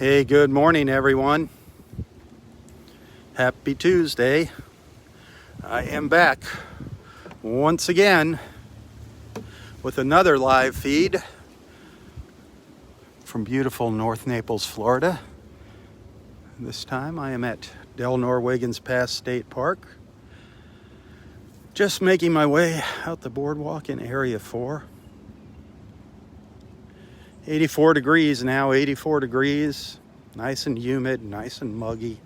Hey, good morning, everyone. Happy Tuesday. I am back once again with another live feed from beautiful North Naples, Florida. This time I am at Delnor-Wiggins Pass State Park. Just making my way out the boardwalk in Area 4. 84 degrees now, 84 degrees. Nice and humid, nice and muggy.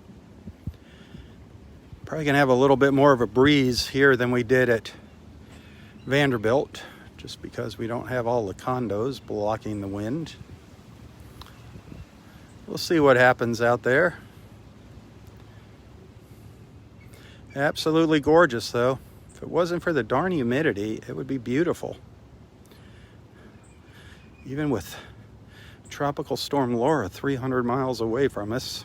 Probably gonna have a little bit more of a breeze here than we did at Vanderbilt, just because we don't have all the condos blocking the wind. We'll see what happens out there. Absolutely gorgeous though. If it wasn't for the darn humidity, it would be beautiful. Even with Tropical Storm Laura 300 miles away from us.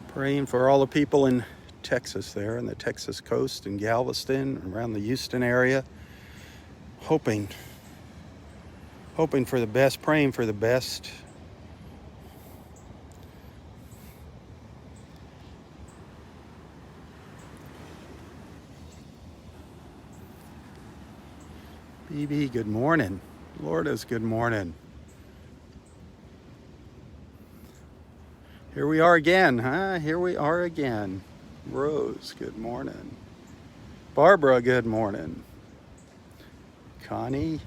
Praying for all the people in Texas there, in the Texas coast and Galveston, around the Houston area. Hoping for the best, praying for the best. BB, good morning. Lourdes, good morning. Here we are again, huh? Here we are again. Rose, good morning. Barbara, good morning. Connie.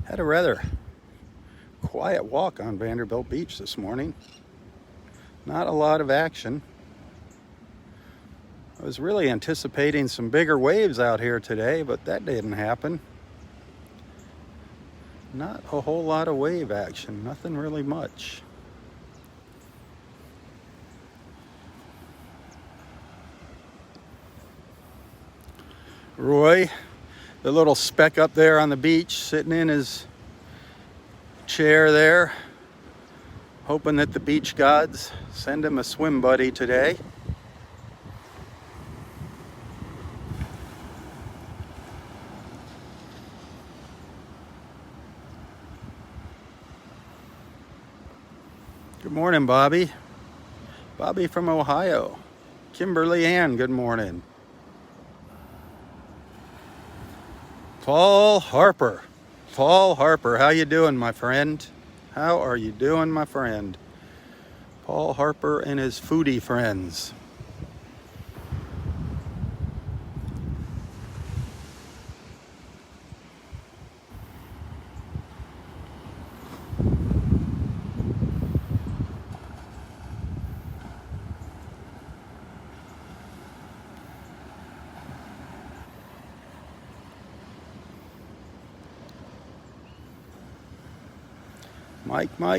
Had a rather quiet walk on Vanderbilt Beach this morning. Not a lot of action. I was really anticipating some bigger waves out here today, but that didn't happen. Not a whole lot of wave action, nothing really much. Roy, the little speck up there on the beach, sitting in his chair there, hoping that the beach gods send him a swim buddy today. Good morning, Bobby. Bobby from Ohio. Kimberly Ann, good morning. Paul Harper. Paul Harper, how you doing, my friend? How are you doing, my friend? Paul Harper and his foodie friends.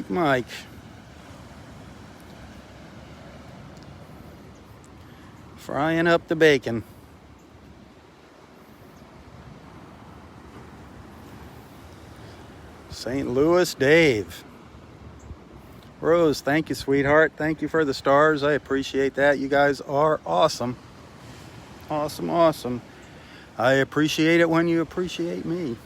Mike. Frying up the bacon. St. Louis Dave. Rose, thank you, sweetheart. Thank you for the stars. I appreciate that. You guys are awesome. Awesome. I appreciate it when you appreciate me.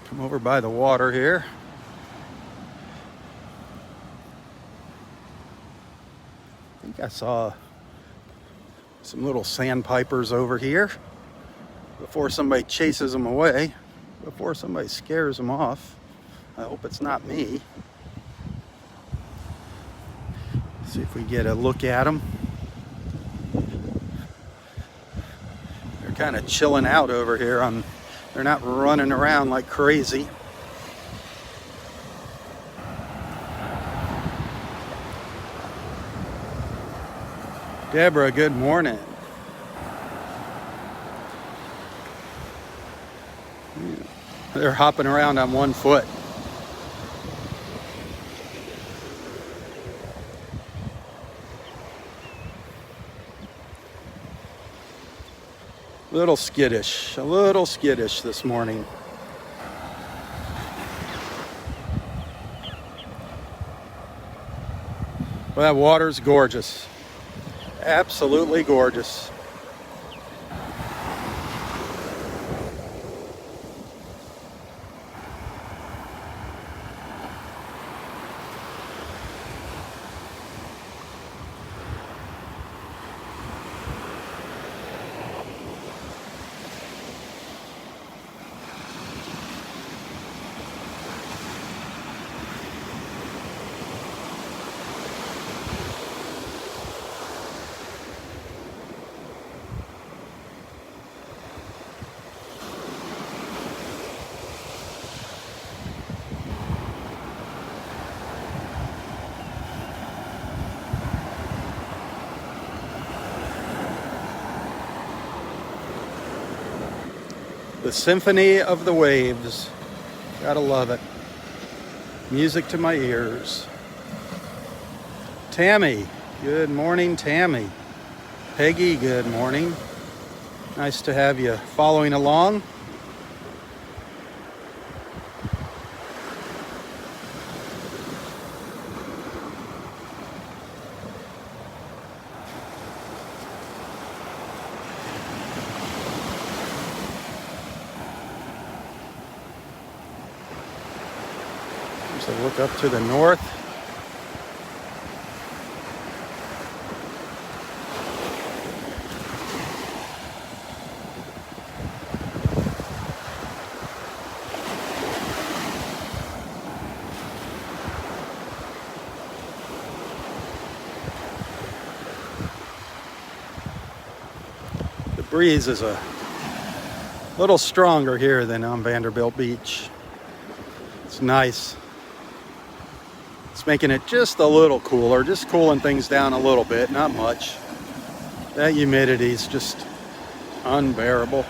Come over by the water here. I think I saw some little sandpipers over here before somebody chases them away, before somebody scares them off. I hope it's not me. See if we get a look at them. They're kind of chilling out over here. They're not running around like crazy. Deborah, good morning. They're hopping around on one foot. A little skittish this morning. Well, that water's gorgeous. Absolutely gorgeous. The symphony of the waves. Gotta love it. Music to my ears. Tammy. Good morning, Tammy. Peggy, good morning. Nice to have you following along. So look up to the north. The breeze is a little stronger here than on Vanderbilt Beach. It's nice. It's making it just a little cooler, just cooling things down a little bit, not much. That humidity is just unbearable.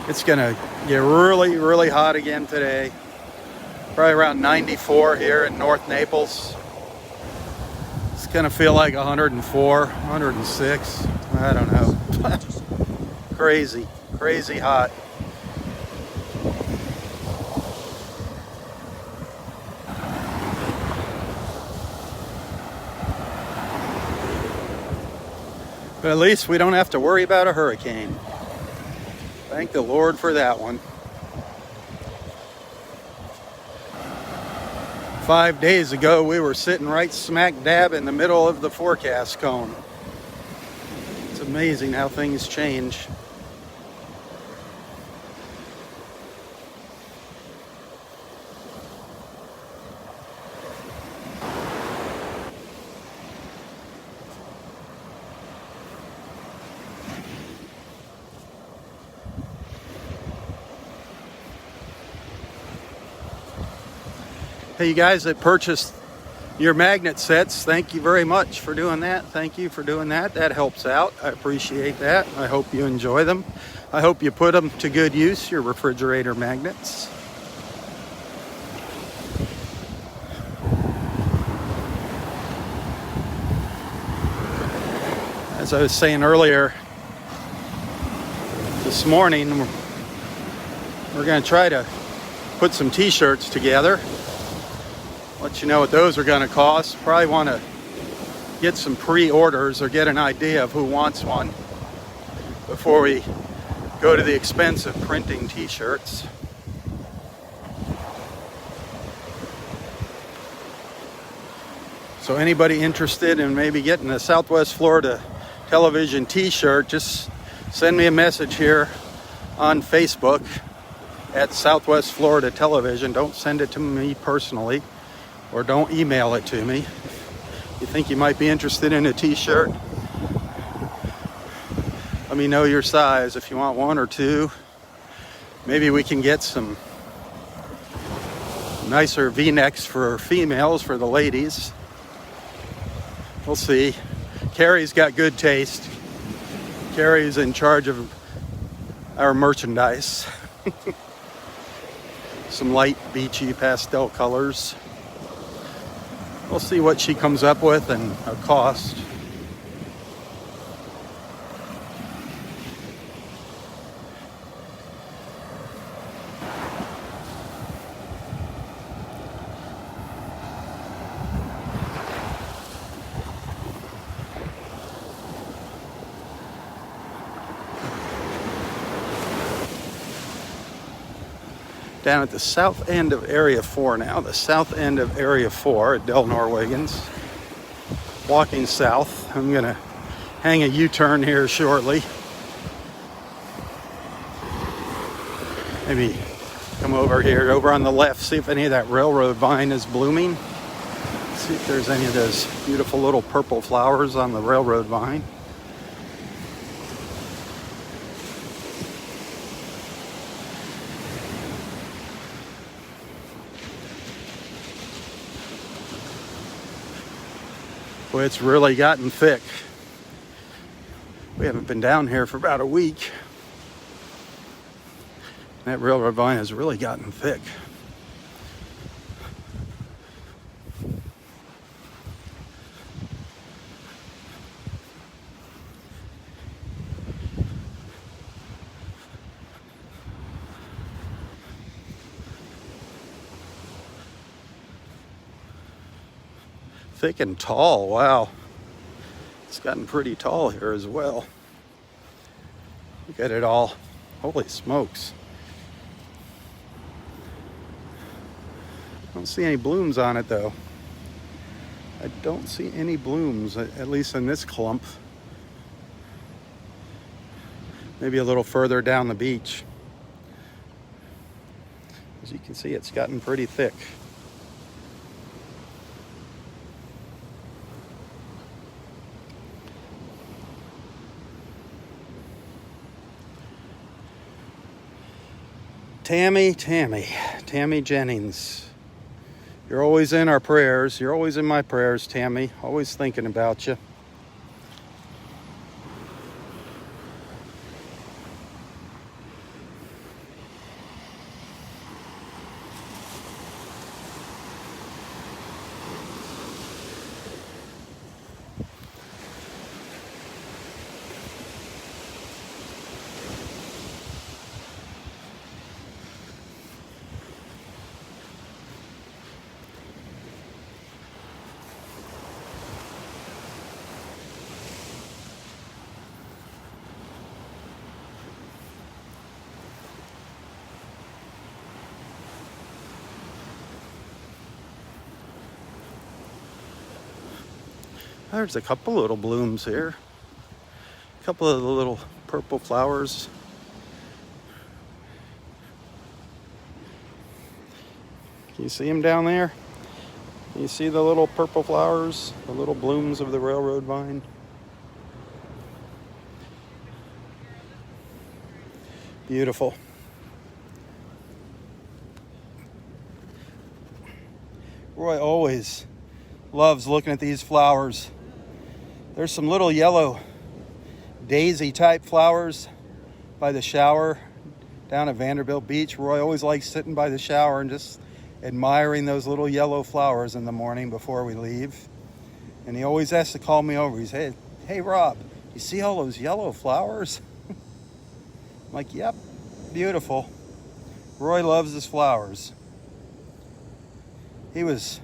It's gonna get really, really hot again today. Probably around 94 here in North Naples. It's gonna feel like 104, 106. I don't know. Crazy, crazy hot. But at least we don't have to worry about a hurricane. Thank the Lord for that one. 5 days ago, we were sitting right smack dab in the middle of the forecast cone. It's amazing how things change. Hey, you guys that purchased your magnet sets, thank you very much for doing that. Thank you for doing that. That helps out. I appreciate that. I hope you enjoy them. I hope you put them to good use, your refrigerator magnets. As I was saying earlier, this morning, we're going to try to put some t-shirts together. Let you know what those are going to cost. Probably want to get some pre-orders or get an idea of who wants one before we go to the expense of printing t-shirts. So anybody interested in maybe getting a Southwest Florida Television t-shirt, just send me a message here on Facebook at Southwest Florida Television. Don't send it to me personally. Or don't email it to me. You think you might be interested in a t-shirt? Let me know your size if you want one or two. Maybe we can get some nicer V-necks for females, for the ladies. We'll see. Carrie's got good taste. Carrie's in charge of our merchandise. some light beachy pastel colors. We'll see what she comes up with and a cost. Down at the south end of Area 4 now, the south end of Area 4 at Delnor-Wiggins. Walking south. I'm gonna hang a U-turn here shortly. Maybe come over here, over on the left, see if any of that railroad vine is blooming. See if there's any of those beautiful little purple flowers on the railroad vine. Boy, it's really gotten thick. We haven't been down here for about a week. That railroad vine has really gotten thick. Thick and tall, wow. It's gotten pretty tall here as well. Look at it all. Holy smokes. I don't see any blooms on it though. I don't see any blooms, at least in this clump. Maybe a little further down the beach. As you can see, it's gotten pretty thick. Tammy Jennings. You're always in our prayers. You're always in my prayers, Tammy. Always thinking about you. There's a couple little blooms here. A couple of the little purple flowers. Can you see them down there? Can you see the little purple flowers? The little blooms of the railroad vine? Beautiful. Roy always loves looking at these flowers. There's some little yellow daisy type flowers by the shower down at Vanderbilt Beach. Roy always likes sitting by the shower and just admiring those little yellow flowers in the morning before we leave. And he always has to call me over. He's, hey Rob, you see all those yellow flowers? I'm like, yep, beautiful. Roy loves his flowers. He was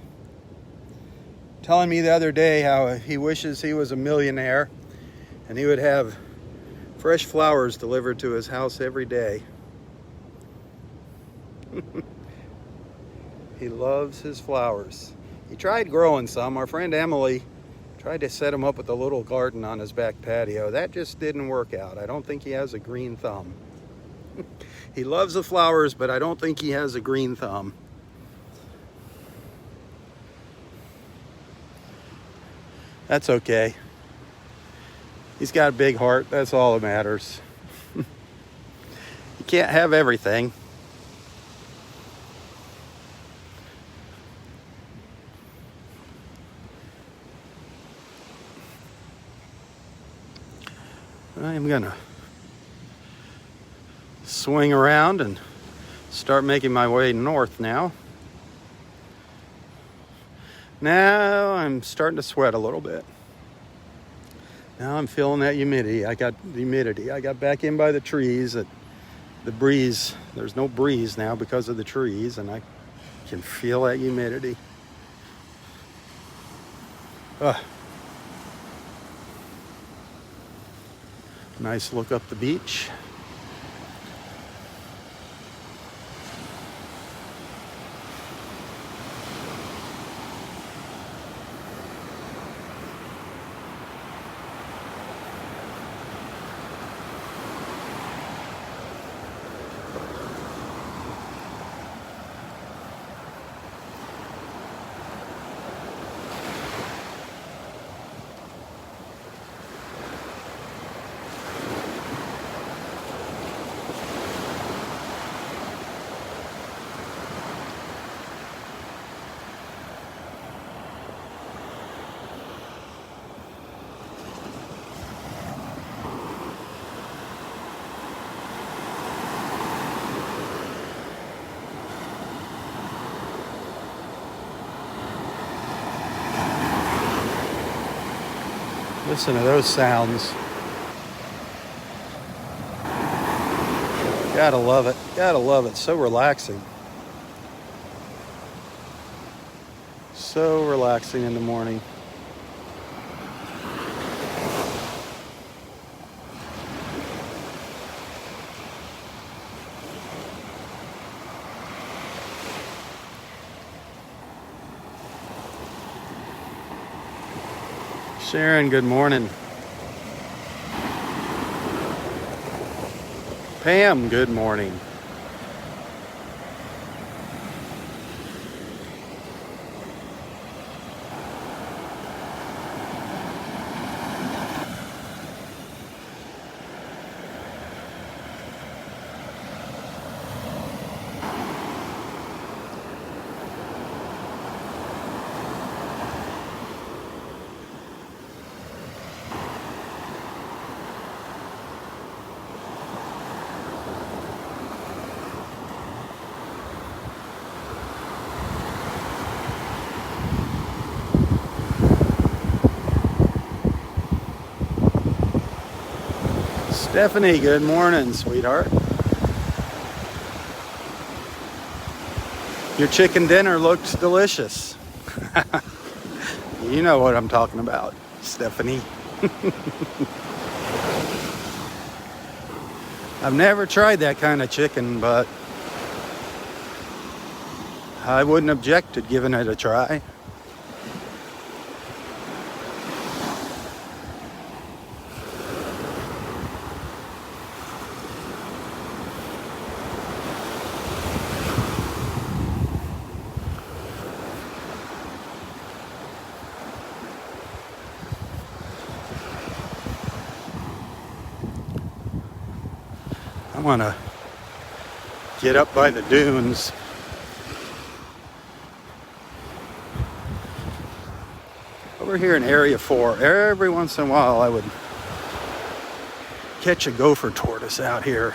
telling me the other day how he wishes he was a millionaire and he would have fresh flowers delivered to his house every day. He loves his flowers. He tried growing some. Our friend Emily tried to set him up with a little garden on his back patio. That just didn't work out. I don't think he has a green thumb. He loves the flowers, but I don't think he has a green thumb. That's okay. He's got a big heart. That's all that matters. You can't have everything. I'm gonna swing around and Start making my way north now. Now I'm starting to sweat a little bit. Now I'm feeling that humidity. I got back in by the trees. The breeze, there's no breeze now because of the trees, and I can feel that humidity. Nice look up the beach. Listen to those sounds. Gotta love it. Gotta love it. So relaxing. So relaxing in the morning. Sharon, good morning. Pam, good morning. Stephanie, good morning, sweetheart. Your chicken dinner looks delicious. You know what I'm talking about, Stephanie. I've never tried that kind of chicken, but I wouldn't object to giving it a try. I want to get up by the dunes. Over here in Area 4, every once in a while I would catch a gopher tortoise out here,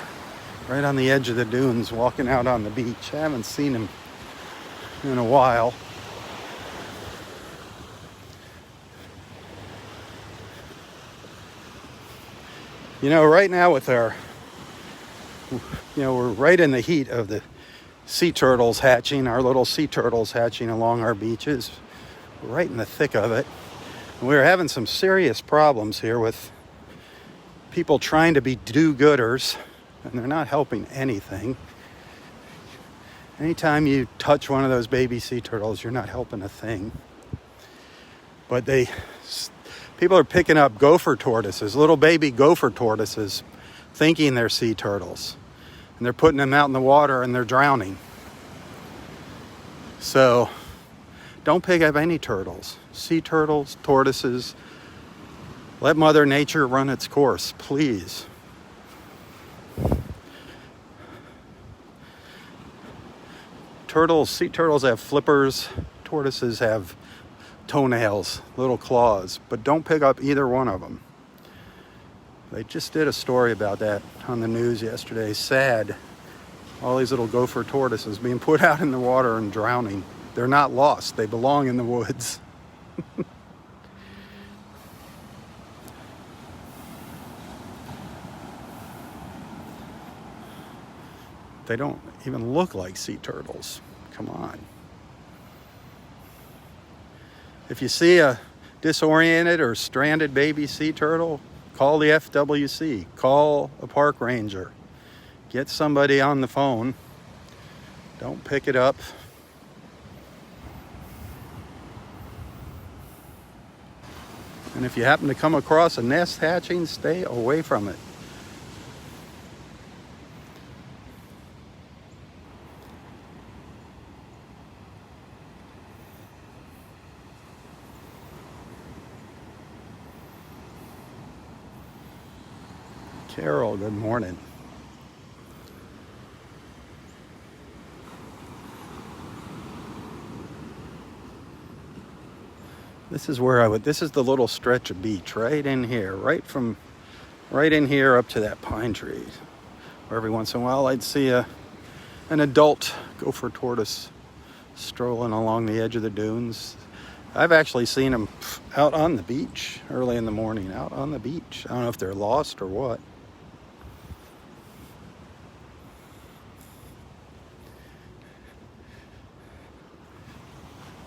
right on the edge of the dunes, walking out on the beach. I haven't seen him in a while. You know, right now with our, we're right in the heat of the sea turtles hatching, our little sea turtles hatching along our beaches. We're right in the thick of it. And we're having some serious problems here with people trying to be do-gooders, and they're not helping anything. Anytime you touch one of those baby sea turtles, you're not helping a thing. But people are picking up gopher tortoises, little baby gopher tortoises, thinking they're sea turtles. And they're putting them out in the water and they're drowning. So don't pick up any turtles. Sea turtles, tortoises. Let Mother Nature run its course, please. Sea turtles have flippers. Tortoises have toenails, little claws. But don't pick up either one of them. They just did a story about that on the news yesterday. Sad. All these little gopher tortoises being put out in the water and drowning. They're not lost. They belong in the woods. They don't even look like sea turtles. Come on. If you see a disoriented or stranded baby sea turtle, call the FWC. Call a park ranger. Get somebody on the phone. Don't pick it up. And if you happen to come across a nest hatching, stay away from it. Carol, good morning. This is where this is the little stretch of beach right in here, right in here up to that pine tree. Where every once in a while I'd see an adult gopher tortoise strolling along the edge of the dunes. I've actually seen them out on the beach early in the morning, out on the beach. I don't know if they're lost or what.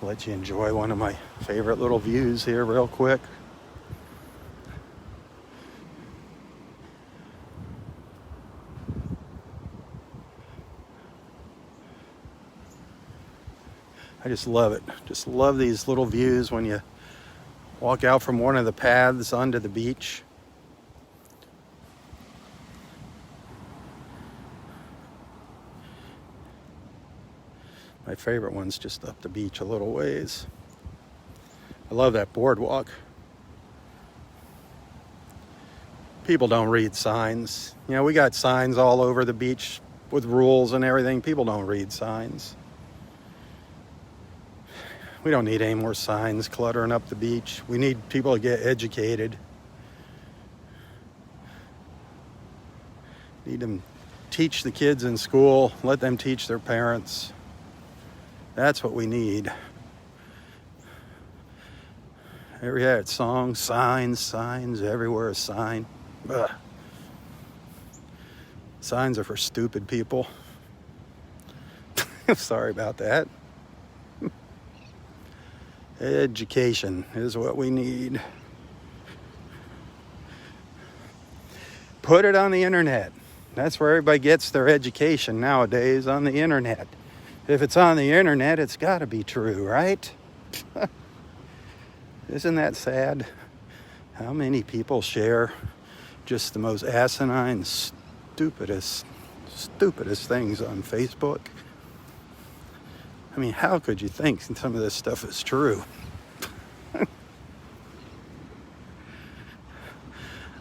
Let you enjoy one of my favorite little views here real quick. I just love it. Just love these little views when you walk out from one of the paths onto the beach. My favorite one's just up the beach a little ways. I love that boardwalk. People don't read signs. You know, we got signs all over the beach with rules and everything. People don't read signs. We don't need any more signs cluttering up the beach. We need people to get educated. Need them teach the kids in school. Let them teach their parents. That's what we need. Everywhere it's songs, signs, everywhere a sign. Ugh. Signs are for stupid people. Sorry about that. Education is what we need. Put it on the internet. That's where everybody gets their education nowadays, on the internet. If it's on the internet, it's got to be true, right? Isn't that sad? How many people share just the most asinine, stupidest things on Facebook? I mean, how could you think some of this stuff is true?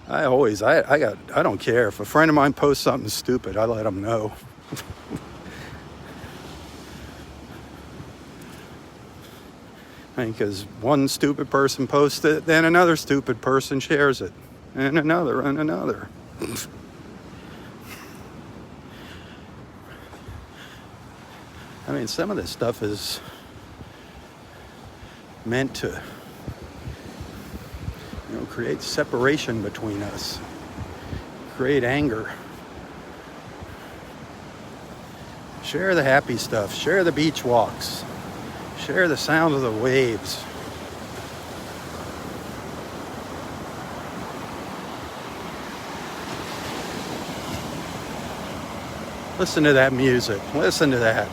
I don't care. If a friend of mine posts something stupid, I let them know. Because one stupid person posts it, then another stupid person shares it, and another, and another. I mean, some of this stuff is meant to, create separation between us, create anger. Share the happy stuff, share the beach walks. Share the sound of the waves. Listen to that music. Listen to that.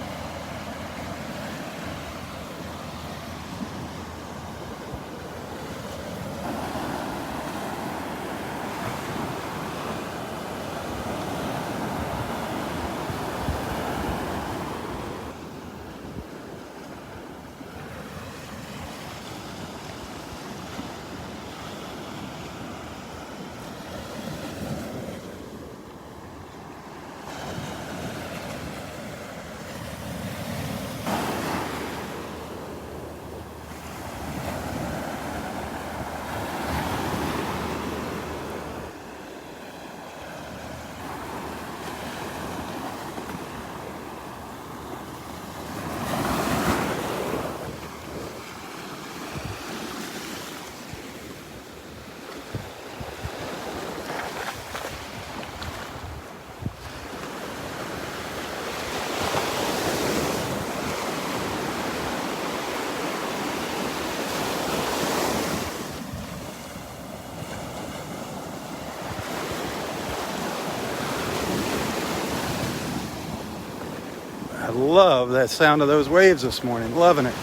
love that sound of those waves this morning. Loving it.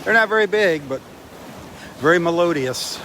They're not very big, but very melodious.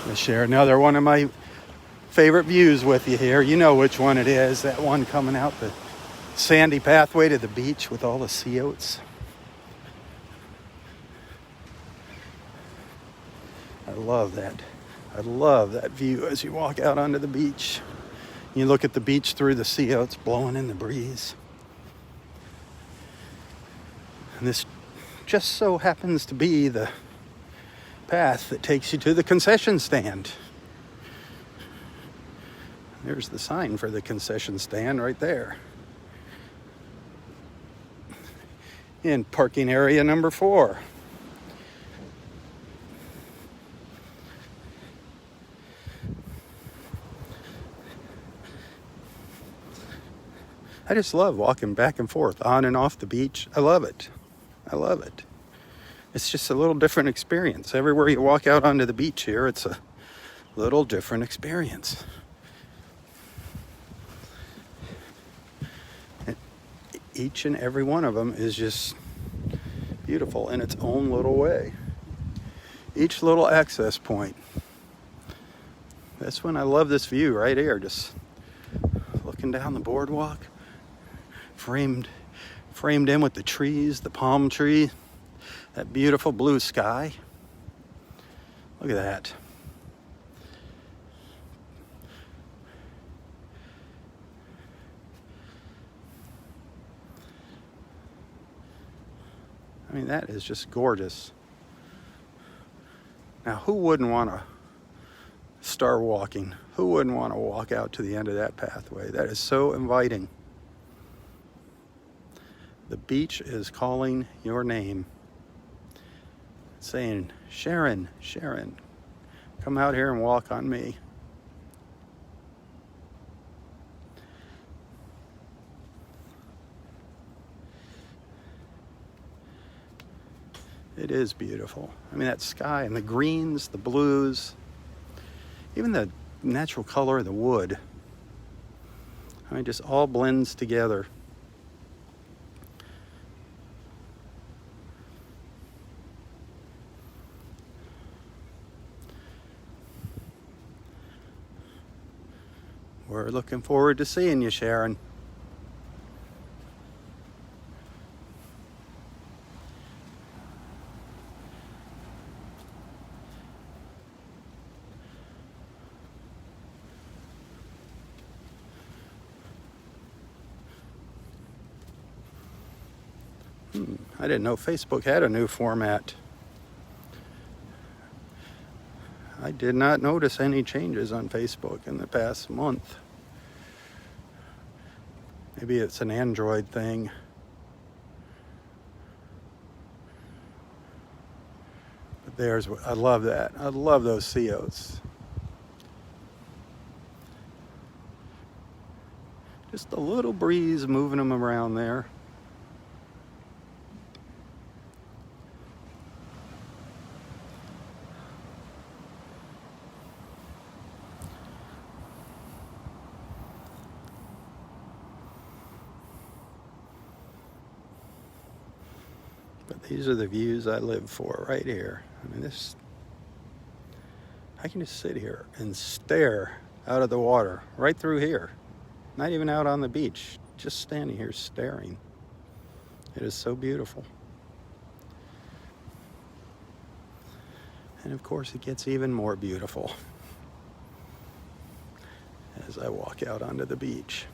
I share another one of my favorite views with you here. You know which one it is. That one coming out the sandy pathway to the beach with all the sea oats. I love that. I love that view as you walk out onto the beach. You look at the beach through the sea oats blowing in the breeze. And this just so happens to be the path that takes you to the concession stand. There's the sign for the concession stand right there. In parking area number 4. I just love walking back and forth on and off the beach. I love it. I love it. It's just a little different experience. Everywhere you walk out onto the beach here, it's a little different experience. And each and every one of them is just beautiful in its own little way. Each little access point. That's when I love this view right here, just looking down the boardwalk, framed in with the trees, the palm tree. That beautiful blue sky. Look at that. I mean, that is just gorgeous. Now, who wouldn't want to start walking? Who wouldn't want to walk out to the end of that pathway? That is so inviting. The beach is calling your name, saying, Sharon, Sharon, come out here and walk on me. It is beautiful. I mean, that sky and the greens, the blues, even the natural color of the wood. I mean, just all blends together. We're looking forward to seeing you, Sharon. I didn't know Facebook had a new format. I did not notice any changes on Facebook in the past month. Maybe it's an Android thing. But I love that. I love those sea oats. Just a little breeze moving them around there. But these are the views I live for right here. I mean, I can just sit here and stare out of the water right through here. Not even out on the beach, just standing here staring. It is so beautiful. And of course, it gets even more beautiful as I walk out onto the beach.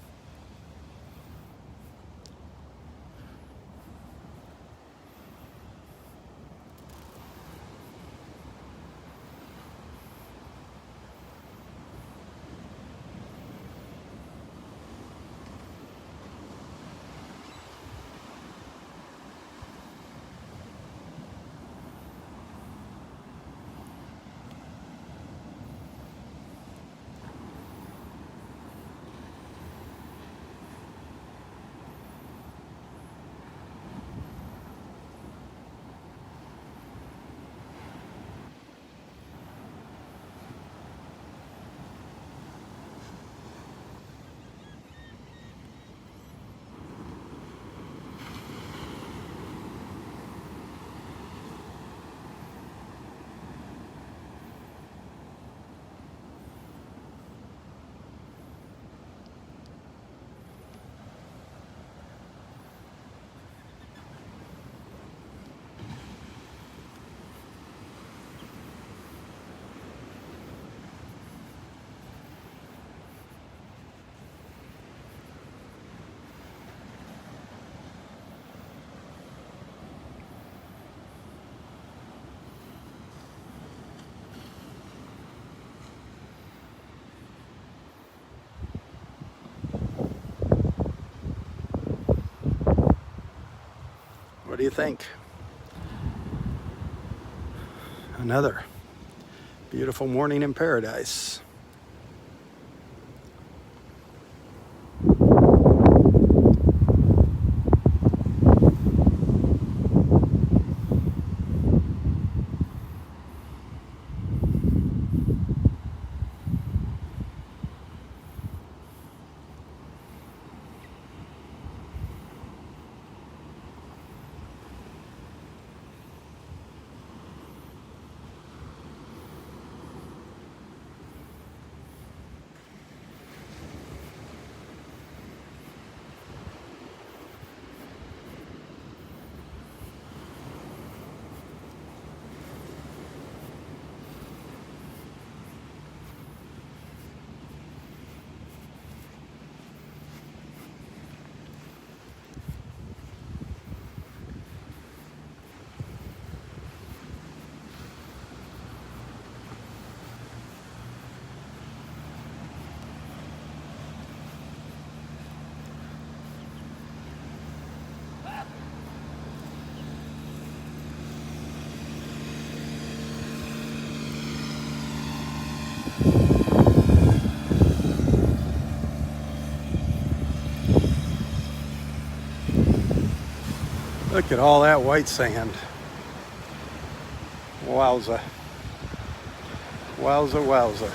What do you think? Another beautiful morning in paradise. Look at all that white sand. Wowza. Wowza, wowza.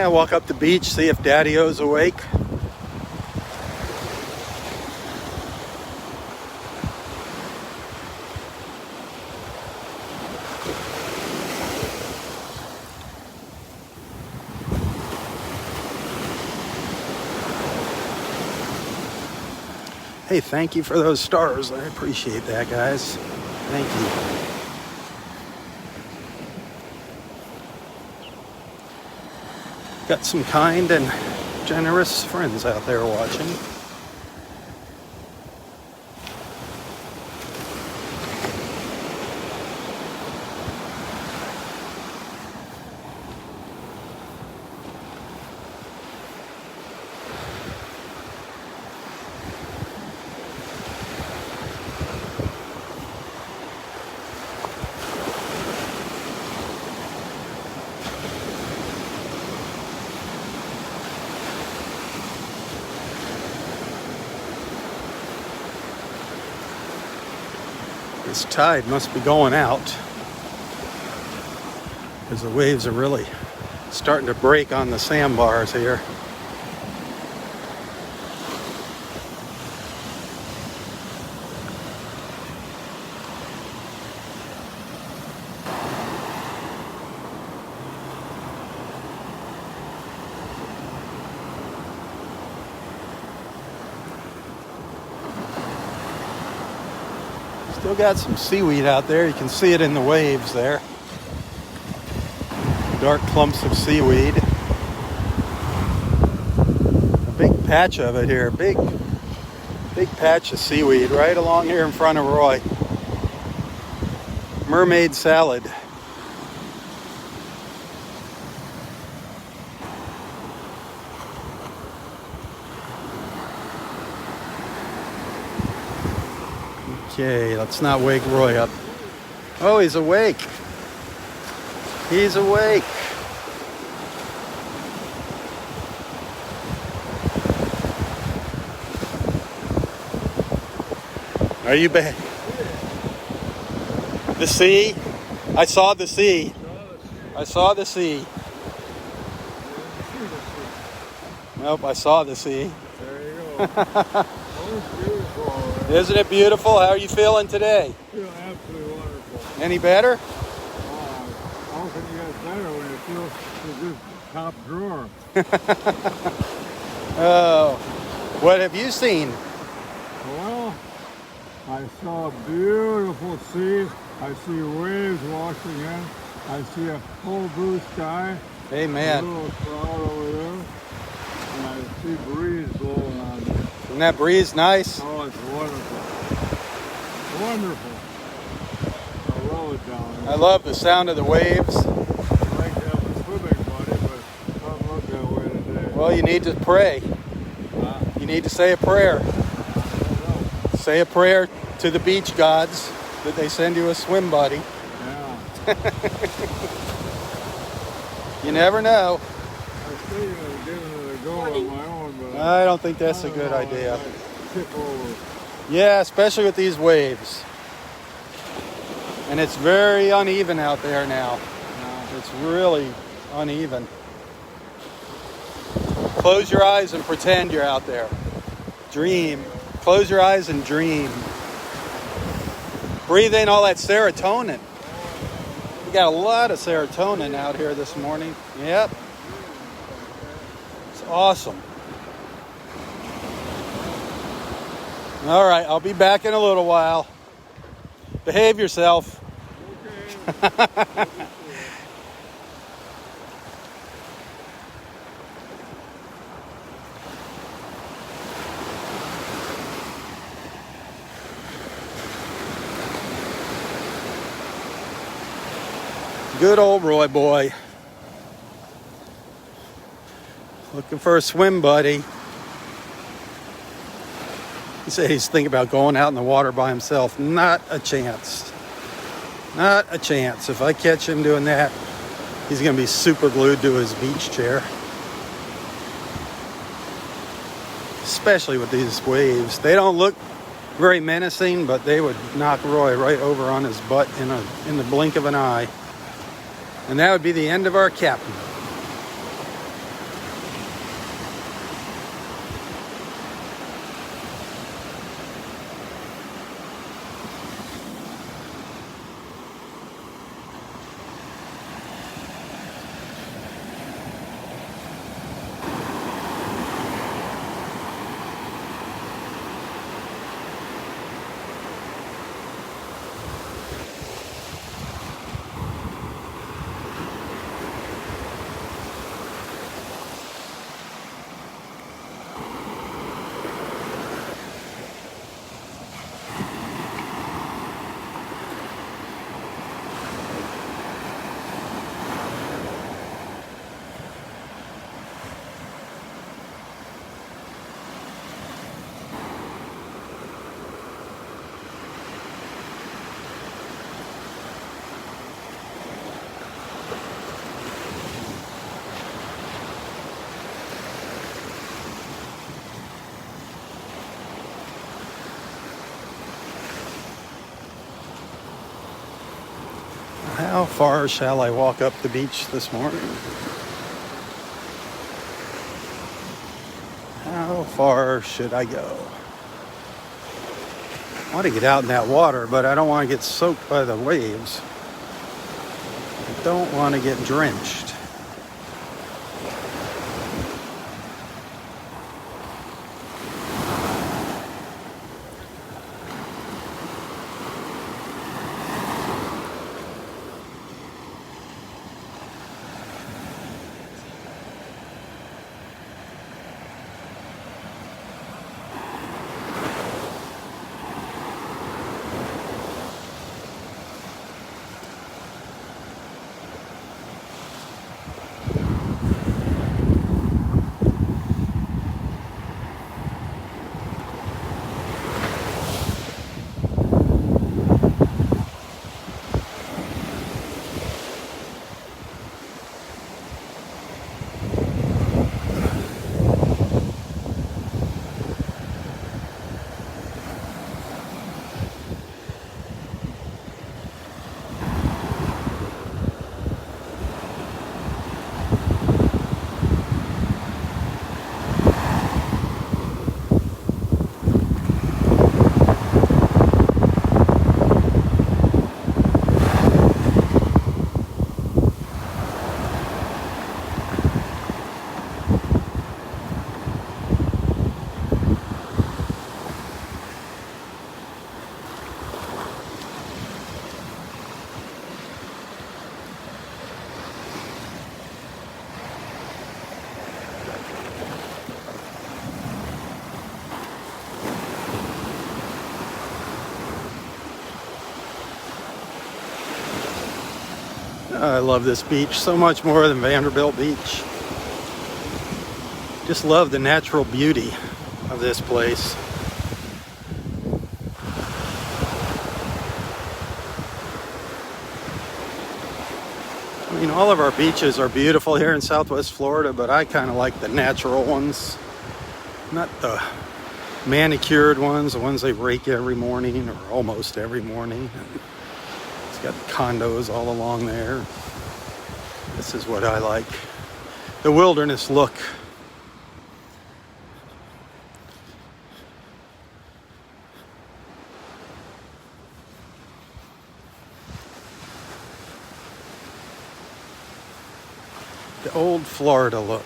Yeah, walk up the beach, see if Daddy-O's awake. Hey, thank you for those stars. I appreciate that, guys. Thank you. Got some kind and generous friends out there watching. This tide must be going out because the waves are really starting to break on the sandbars here. Still got some seaweed out there. You can see it in the waves there. Dark clumps of seaweed. A big patch of it here. Big patch of seaweed right along here in front of Roy. Mermaid salad. Okay, let's not wake Roy up. Oh, he's awake. He's awake. Are you back? The sea? I saw the sea. I saw the sea. Nope, I saw the sea. There you go. That was beautiful. Isn't it beautiful? How are you feeling today? I feel absolutely wonderful. Any better? How can you get better when you feel just top drawer? Oh, what have you seen? Well, I saw a beautiful sea. I see waves washing in. I see a full blue sky. Amen. A little cloud over there. And I see breeze blowing on me. Isn't that breeze nice? Oh, it's wonderful. Wonderful. I love it down here. I love the sound of the waves. I'd like to have a swimming buddy, but it doesn't look that way today. Well, you need to pray. You need to say a prayer. I don't know. Say a prayer to the beach gods that they send you a swim buddy. Yeah. You never know. I was thinking of giving it a go on my own, but I don't think that's I a don't good know, idea. I might tip over. Yeah, especially with these waves. And it's very uneven out there now. Yeah. It's really uneven. Close your eyes and pretend you're out there. Dream. Close your eyes and dream. Breathe in all that serotonin. We got a lot of serotonin out here this morning. Yep. It's awesome. All right, I'll be back in a little while. Behave yourself. Okay. Good old Roy boy. Looking for a swim buddy. He said he's thinking about going out in the water by himself. Not a chance. Not a chance. If I catch him doing that, he's going to be super glued to his beach chair. Especially with these waves. They don't look very menacing, but they would knock Roy right over on his butt in the blink of an eye. And that would be the end of our captain. How far shall I walk up the beach this morning? How far should I go? I want to get out in that water, but I don't want to get soaked by the waves. I don't want to get drenched. I love this beach so much more than Vanderbilt Beach. Just love the natural beauty of this place. I mean, all of our beaches are beautiful here in Southwest Florida, but I kind of like the natural ones, not the manicured ones, the ones they rake every morning or almost every morning. And it's got condos all along there. This is what I like. The wilderness look. The old Florida look.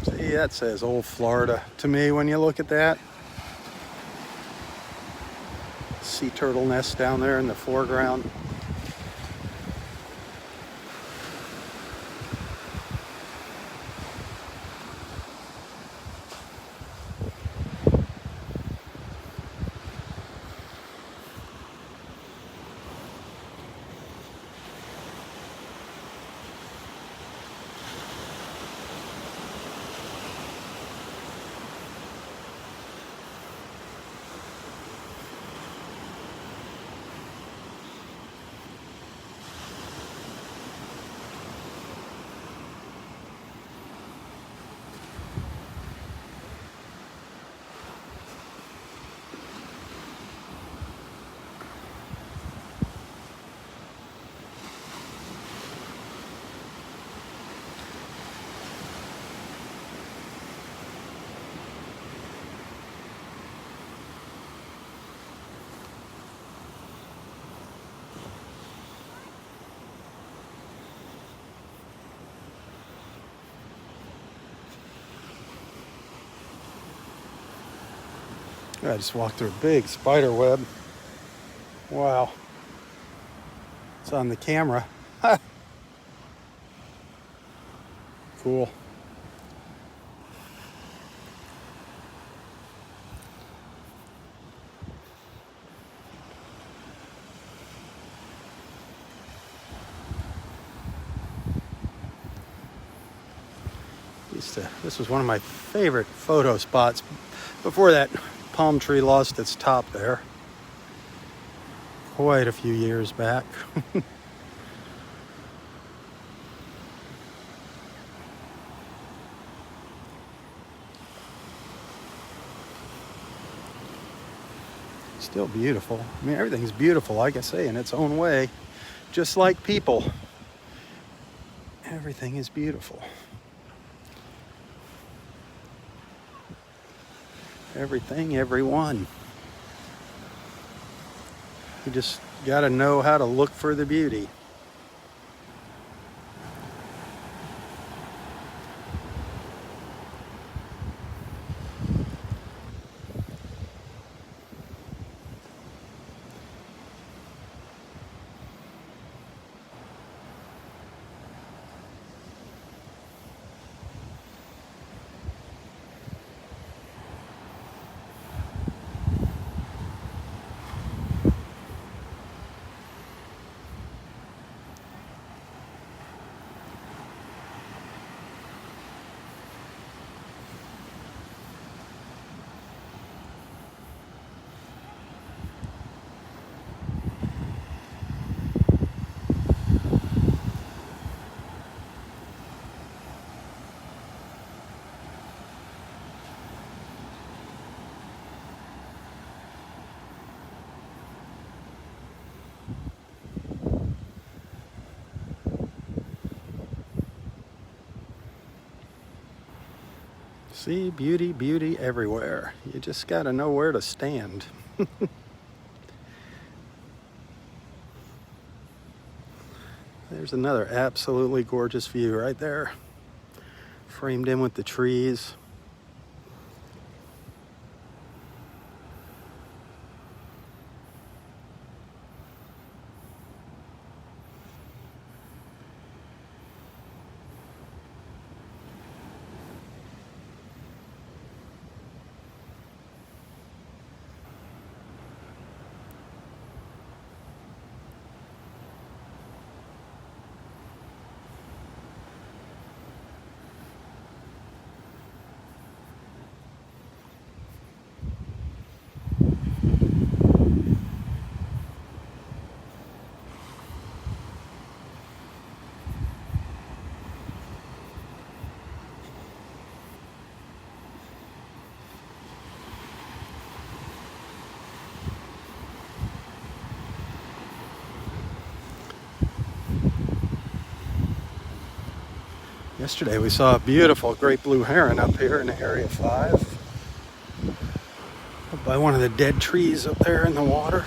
See, that says old Florida to me when you look at that. Sea turtle nest down there in the foreground. I just walked through a big spider web. Wow. It's on the camera. Cool. This was one of my favorite photo spots before that palm tree lost its top there. Quite a few years back. Still beautiful. I mean, everything's beautiful, like I say, in its own way. Just like people. Everything is beautiful. Everything, everyone. You just gotta know how to look for the beauty. See, beauty, beauty everywhere. You just gotta know where to stand. There's another absolutely gorgeous view right there. Framed in with the trees. Yesterday we saw a beautiful great blue heron up here in Area 5. Up by one of the dead trees up there in the water.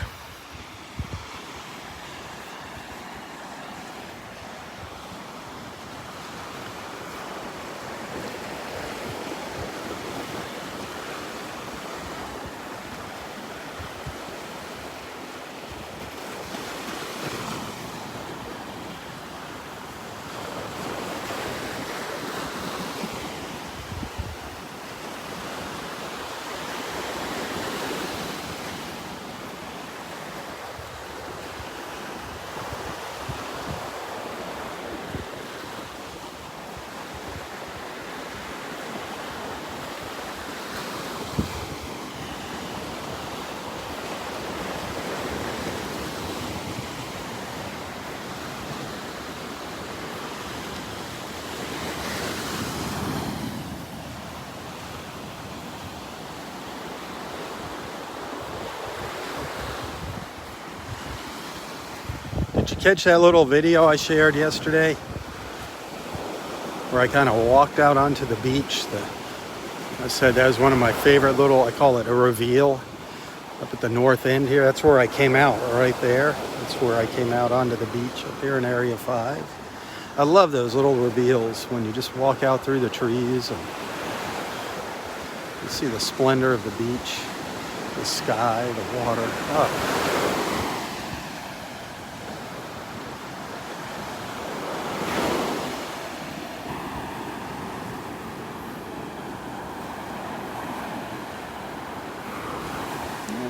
Did you catch that little video I shared yesterday? Where I kind of walked out onto the beach. I said that was one of my favorite little, I call it a reveal, up at the north end here. That's where I came out, right there. That's where I came out onto the beach up here in Area 5. I love those little reveals when you just walk out through the trees and you see the splendor of the beach, the sky, the water. Oh.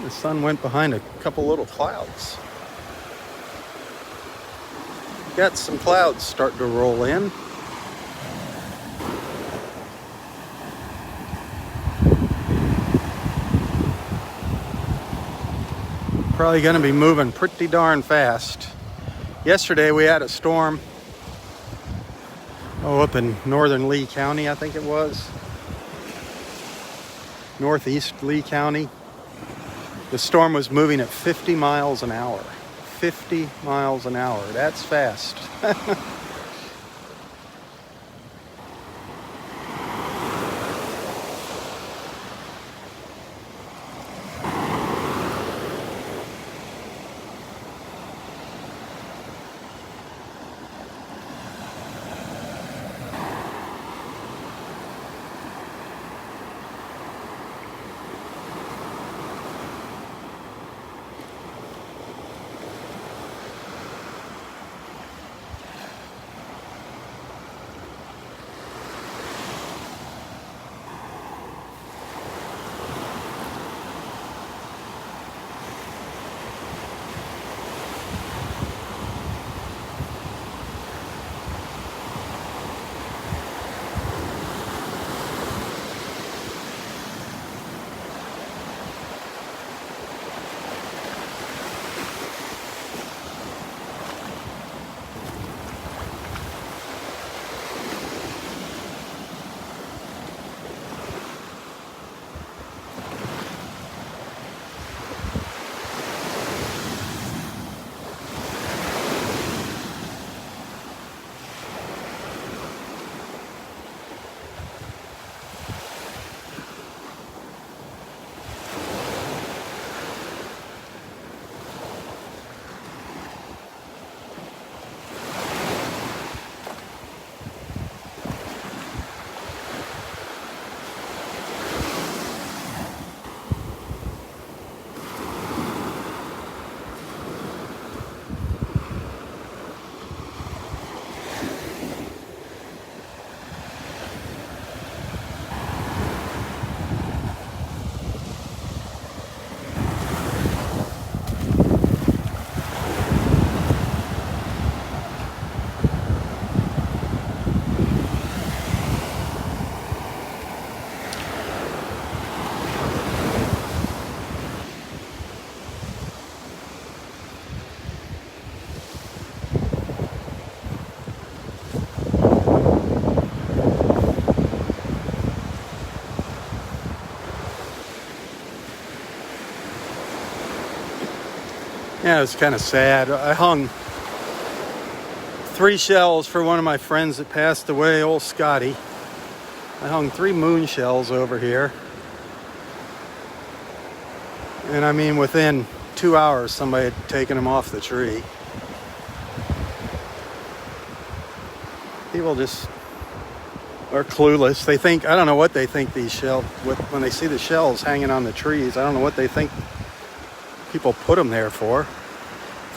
The sun went behind a couple little clouds. Got some clouds starting to roll in. probably going to be moving pretty darn fast. Yesterday we had a storm. Oh, up in northern Lee County, I think it was. Northeast Lee County. The storm was moving at 50 miles an hour. 50 miles an hour. That's fast. Yeah, it was kind of sad. I hung 3 shells for one of my friends that passed away, old Scotty. I hung 3 moon shells over here. And I mean, within 2 hours, somebody had taken them off the tree. People just are clueless. They think, I don't know what they think these shells, when they see the shells hanging on the trees, I don't know what they think people put them there for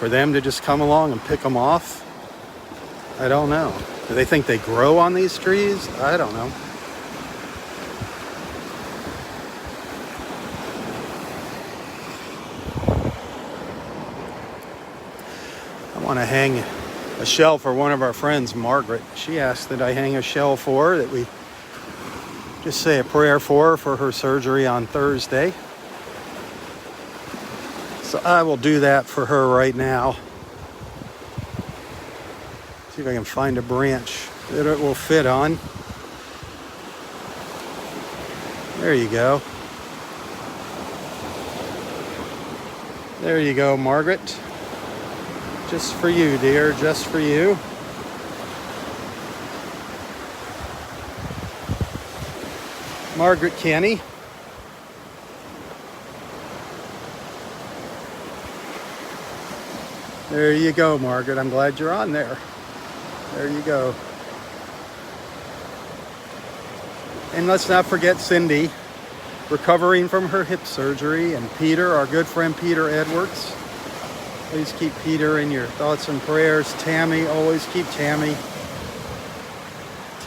them to just come along and pick them off. I don't know. Do they think they grow on these trees? I don't know. I want to hang a shell for one of our friends, Margaret. She asked that I hang a shell for her, that we just say a prayer for her surgery on Thursday. So I will do that for her right now. See if I can find a branch that it will fit on. There you go. There you go, Margaret. Just for you, dear, just for you. Margaret Kenny. There you go, Margaret. I'm glad you're on there. There you go. And let's not forget Cindy, recovering from her hip surgery, and Peter, our good friend Peter Edwards. Please keep Peter in your thoughts and prayers. Tammy, always keep Tammy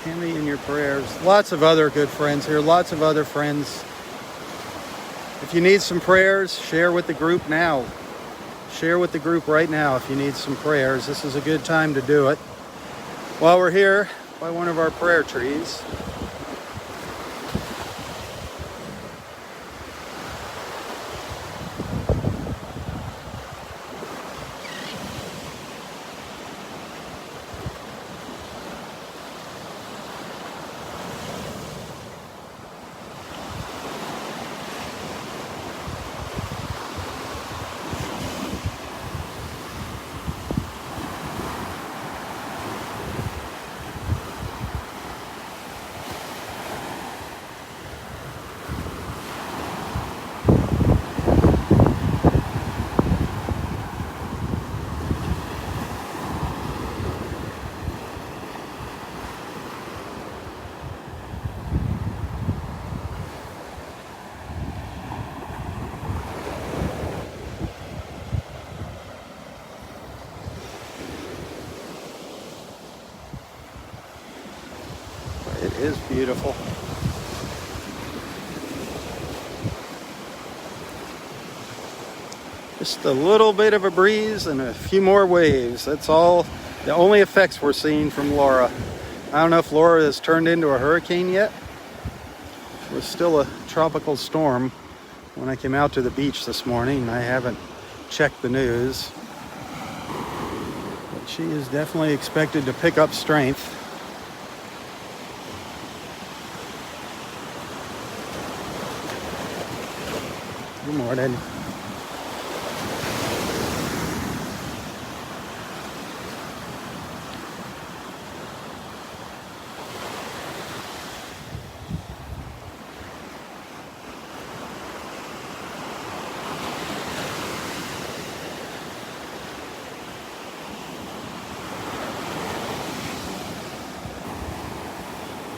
in your prayers. Lots of other good friends here, lots of other friends. If you need some prayers, share with the group now. Share with the group right now if you need some prayers. This is a good time to do it. While we're here by one of our prayer trees. It is beautiful. Just a little bit of a breeze and a few more waves. That's all, the only effects we're seeing from Laura. I don't know if Laura has turned into a hurricane yet. It was still a tropical storm when I came out to the beach this morning. I haven't checked the news. But she is definitely expected to pick up strength. Good morning.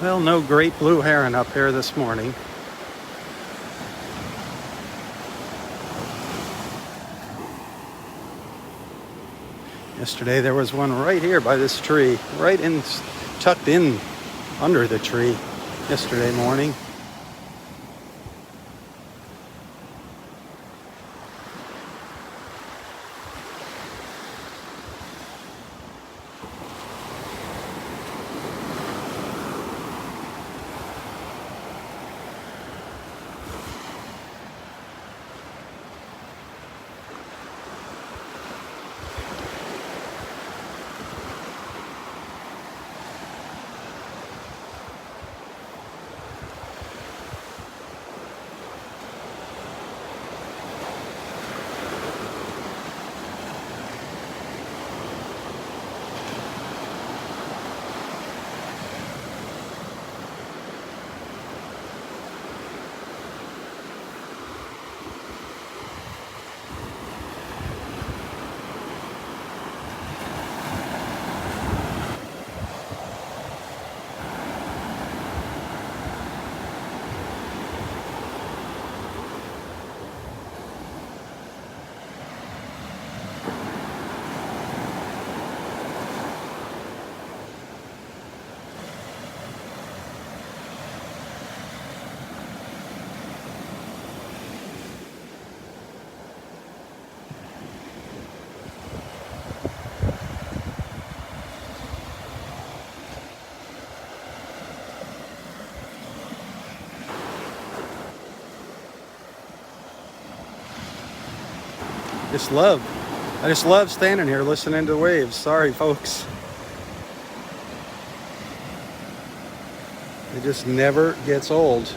Well, no great blue heron up here this morning. Yesterday there was one right here by this tree, right in, tucked in under the tree yesterday morning. I just love standing here listening to the waves. Sorry, folks. It just never gets old.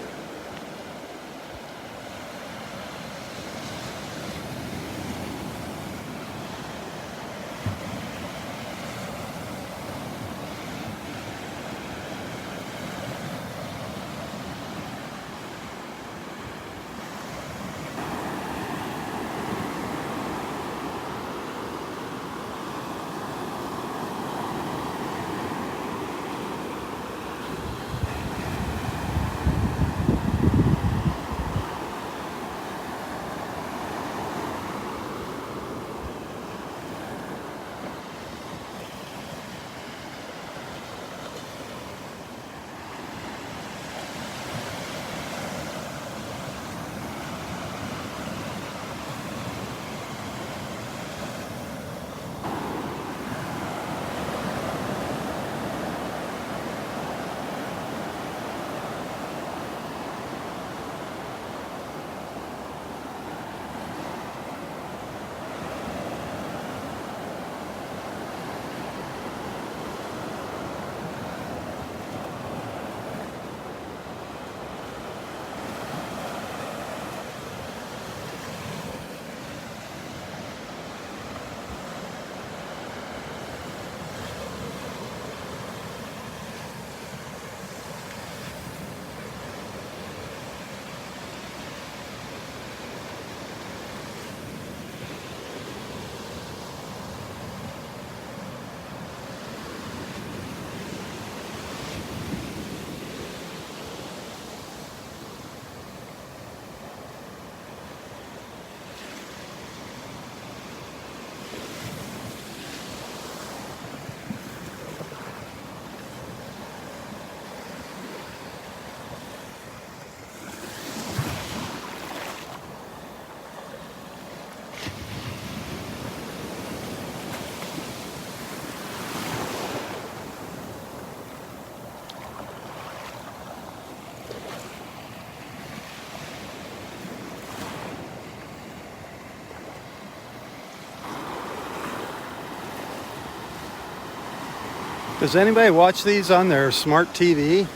Does anybody watch these on their smart TV?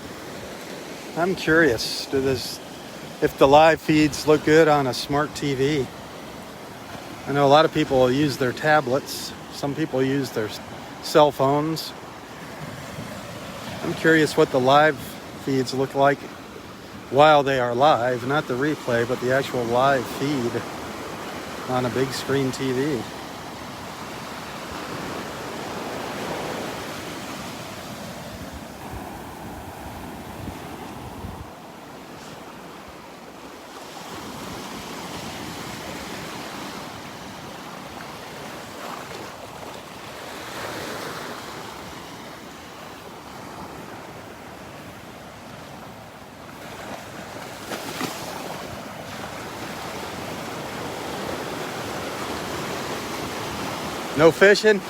I'm curious. If the live feeds look good on a smart TV? I know a lot of people use their tablets. Some people use their cell phones. I'm curious what the live feeds look like while they are live, not the replay, but the actual live feed on a big screen TV. No fishing?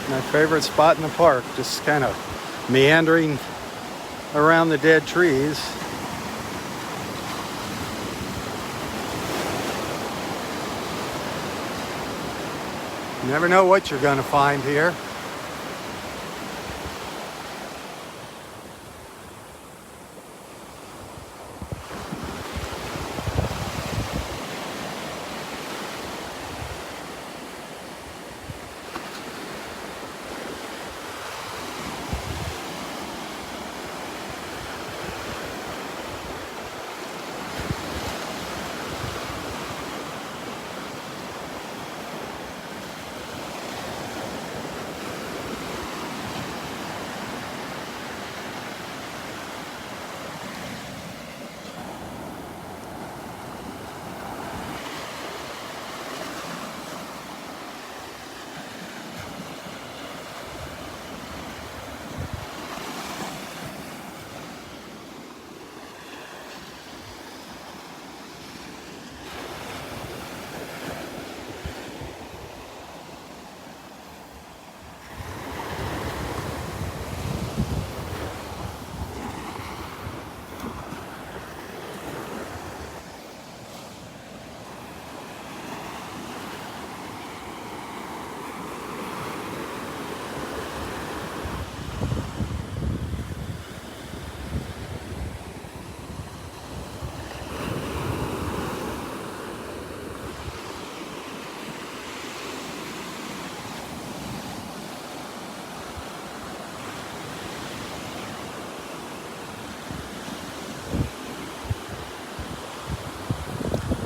My favorite spot in the park, just kind of meandering around the dead trees. You never know what you're going to find here.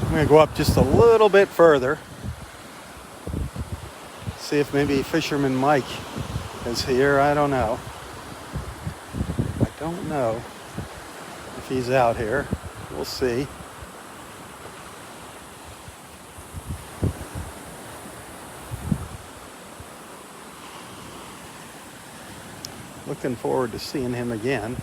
I'm going to go up just a little bit further. See if maybe Fisherman Mike is here. I don't know. I don't know if he's out here. We'll see. Looking forward to seeing him again.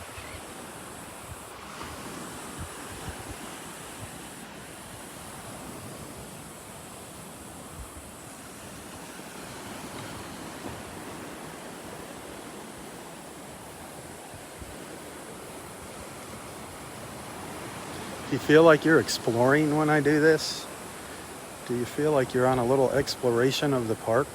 Do you feel like you're exploring when I do this? Do you feel like you're on a little exploration of the park?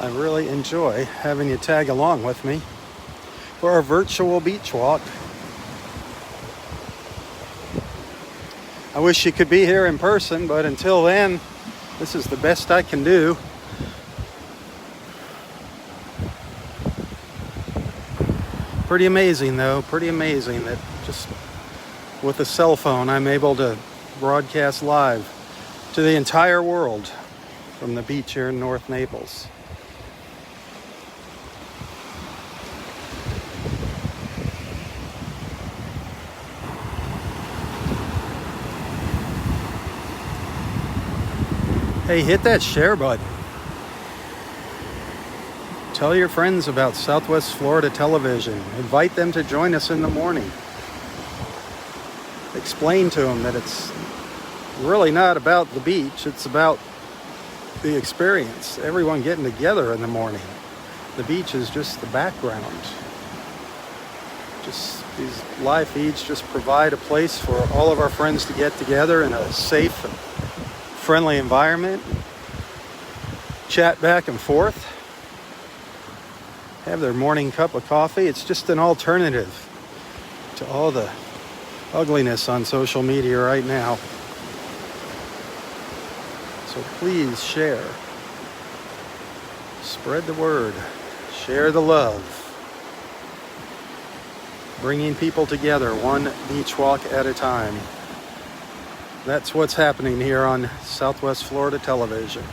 I really enjoy having you tag along with me for our virtual beach walk. I wish you could be here in person, but until then, this is the best I can do. Pretty amazing though, pretty amazing that just with a cell phone I'm able to broadcast live to the entire world from the beach here in North Naples. Hey, hit that share button. Tell your friends about Southwest Florida Television. Invite them to join us in the morning. Explain to them that it's really not about the beach, it's about the experience. Everyone getting together in the morning. The beach is just the background. Just these live feeds just provide a place for all of our friends to get together in a safe and friendly environment, chat back and forth, have their morning cup of coffee. It's just an alternative to all the ugliness on social media right now. So please share, spread the word, share the love, bringing people together one beach walk at a time. That's what's happening here on Southwest Florida Television.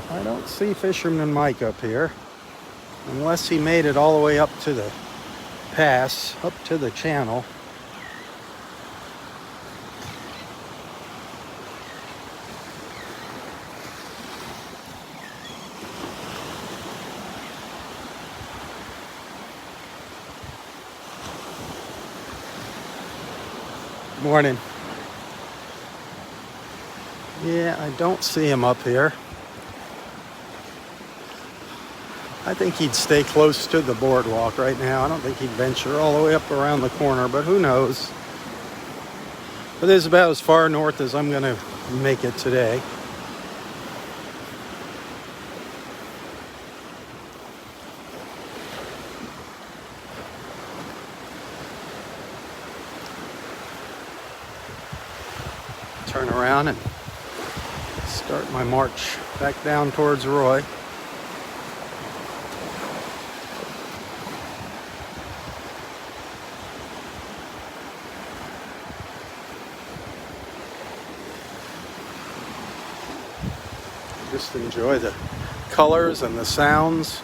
I don't see Fisherman Mike up here, unless he made it all the way up to the pass, up to the channel. Morning. Yeah, I don't see him up here. I think he'd stay close to the boardwalk right now. I don't think he'd venture all the way up around the corner, but who knows? But this is about as far north as I'm going to make it today. Turn around and start my march back down towards Roy. Just enjoy the colors and the sounds.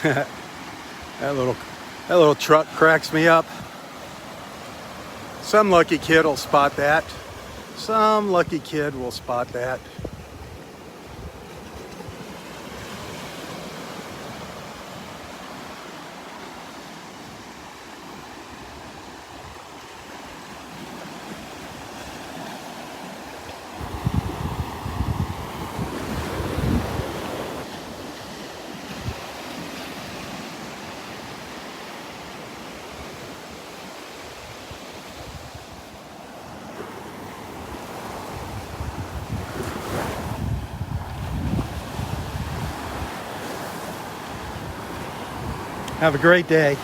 That little truck cracks me up. Some lucky kid will spot that. Some lucky kid will spot that. Have a great day.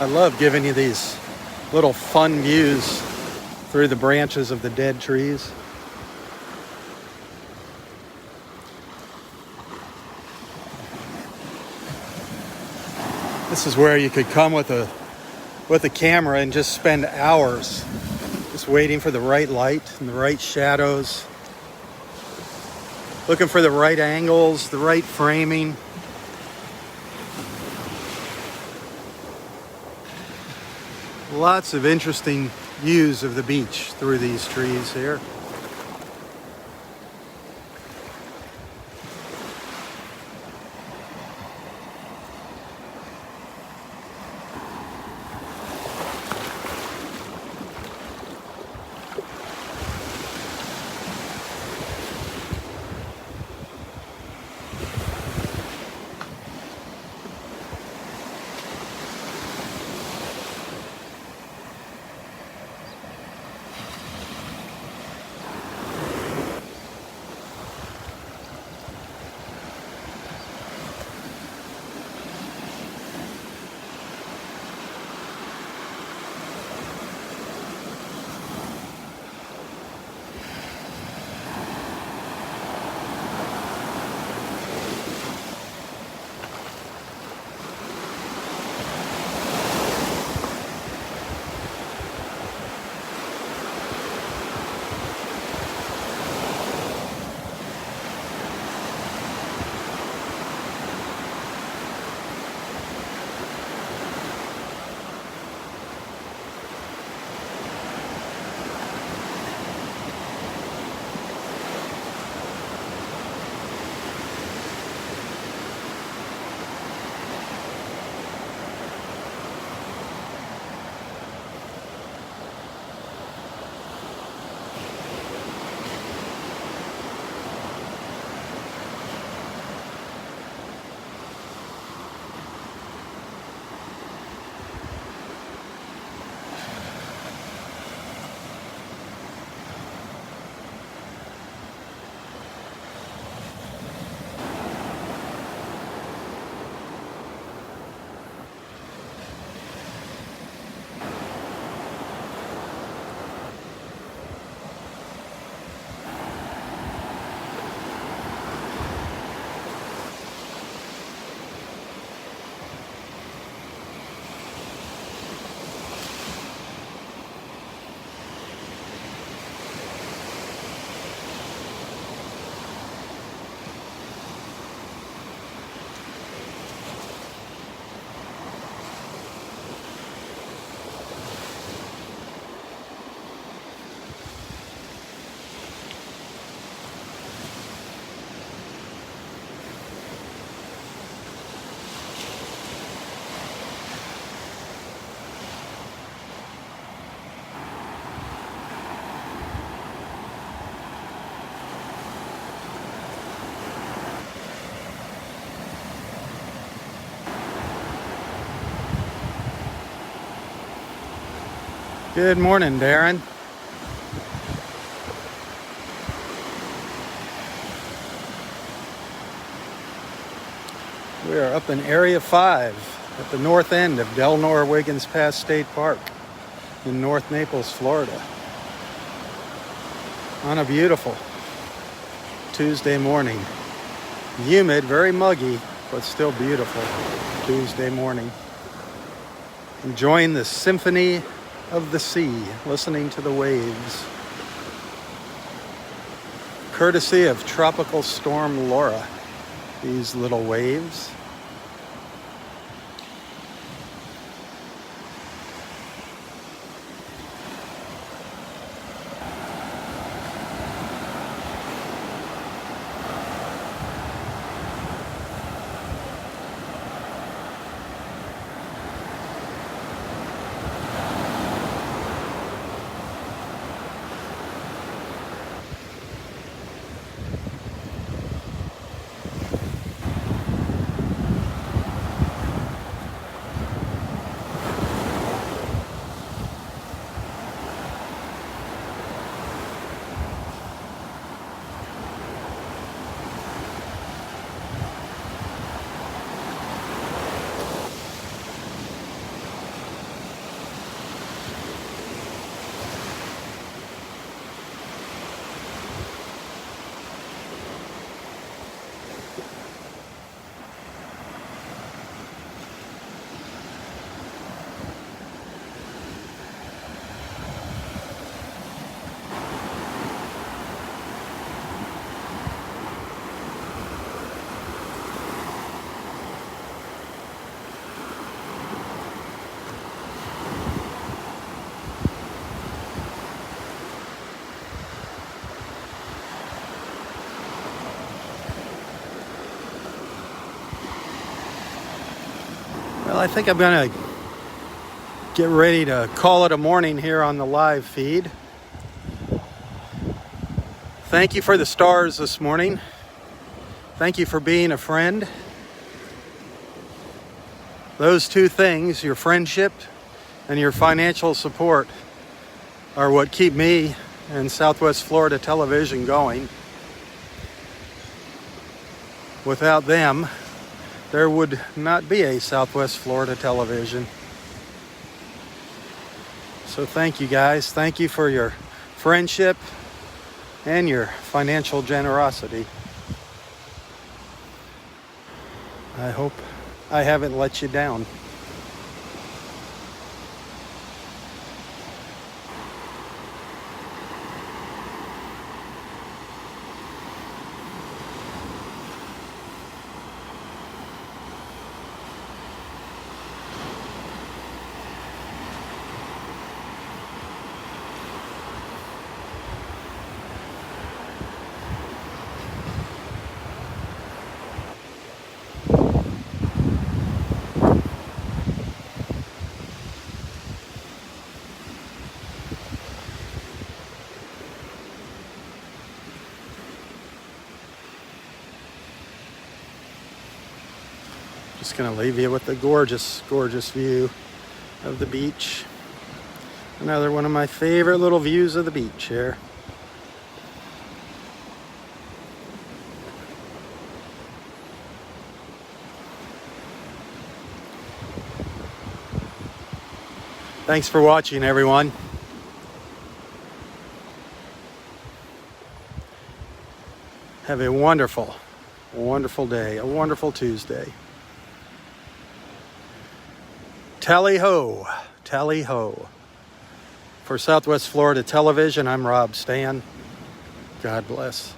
I love giving you these little fun views through the branches of the dead trees. This is where you could come with a camera and just spend hours just waiting for the right light and the right shadows, looking for the right angles, the right framing. Lots of interesting views of the beach through these trees here. Good morning, Darren. We are up in Area 5 at the north end of Delnor-Wiggins Pass State Park in North Naples, Florida, on a beautiful Tuesday morning. Humid, very muggy, but still beautiful Tuesday morning. Enjoying the symphony of the sea, listening to the waves. Courtesy of Tropical Storm Laura, these little waves. Well, I think I'm going to get ready to call it a morning here on the live feed. Thank you for the stars this morning. Thank you for being a friend. Those two things, your friendship and your financial support, are what keep me and Southwest Florida Television going. Without them, there would not be a Southwest Florida Television. So thank you guys. Thank you for your friendship and your financial generosity. I hope I haven't let you down. Just gonna leave you with the gorgeous, gorgeous view of the beach. Another one of my favorite little views of the beach here. Thanks for watching, everyone. Have a wonderful, wonderful day, a wonderful Tuesday. Tally ho, tally ho. For Southwest Florida Television, I'm Robb Stan. God bless.